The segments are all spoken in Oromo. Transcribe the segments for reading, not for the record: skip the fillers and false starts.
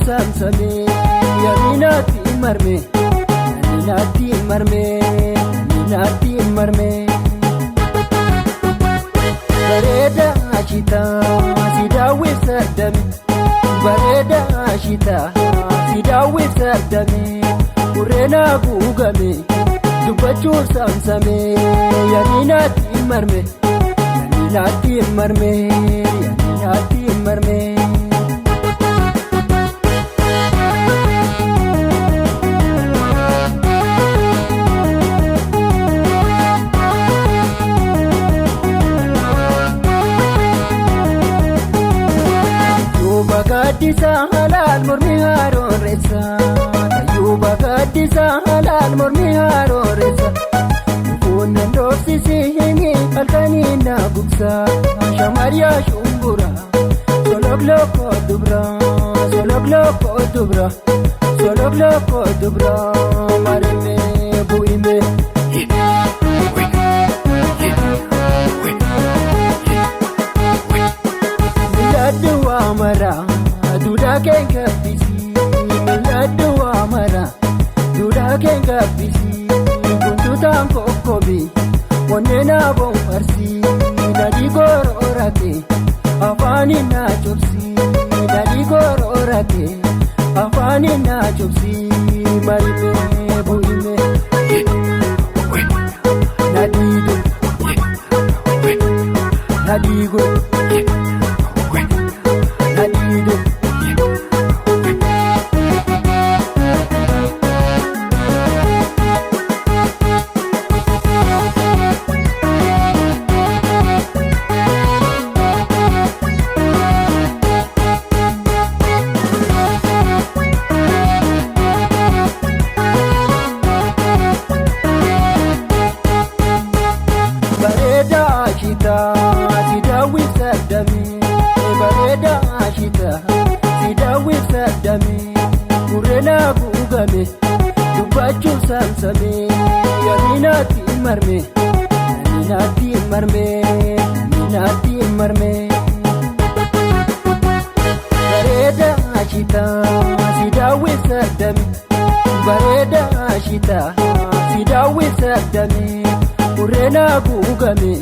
samsame yaminati marme yaminati marme yaminati marme bareda ashita sidawi sadami bareda ashita sidawi sadami urena gugame dubachu samsame yaminati marme yaminati marme yaminati marme Gadisa halal mormi haron resa Ayuba gadisa halal mormi haron resa Kunan dosi sihini alkani na buksa Shamaria shumbura Solog loko dubra Solog loko dubra Solog loko dubra Marime buime Miladu amara Duda kenga bisi, miladu amara. Duda kenga bisi, buntutan kokobi. Wonena bon farsi, nadi gororate. Afani na chopsi, nadi gororate. Afani na chopsi, marime buime. Nadigo, nadigo, nadigo. Sidawi sadami bareda ashita sidawi sadami urena gugame dubachu samsame yaminati marme yaminati marme yaminati marme bareda ashita sidawi sadami bareda ashita sidawi sadami urena gugame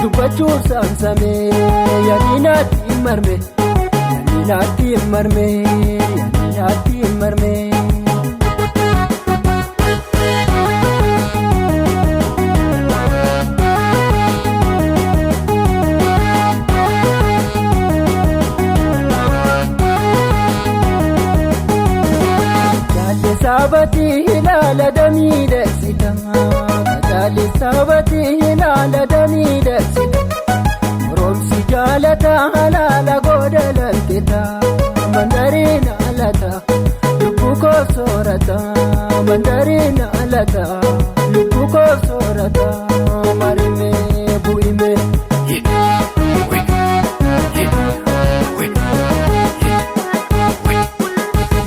Dubachu samsame yaminati marme yaminati marme yaminati marme Jale sabati hilala dami desita Jale sabati hilala dami desita Romsi jalata halala godalantita Mandarina alata lubuko sorata Mandarina alata lubuko sorata Marime buime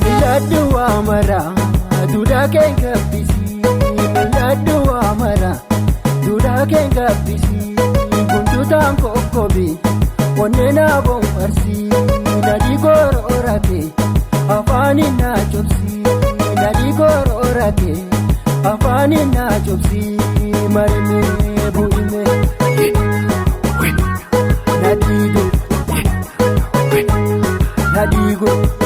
Miladu amara duda kenga bisi Miladu amara duda kenga bisi Buntutan kokobi Wonena bon farsi Nadi gororate Afani na chopsi Nadi gororate Afani na chopsi Marime buime Nadigo Nadigo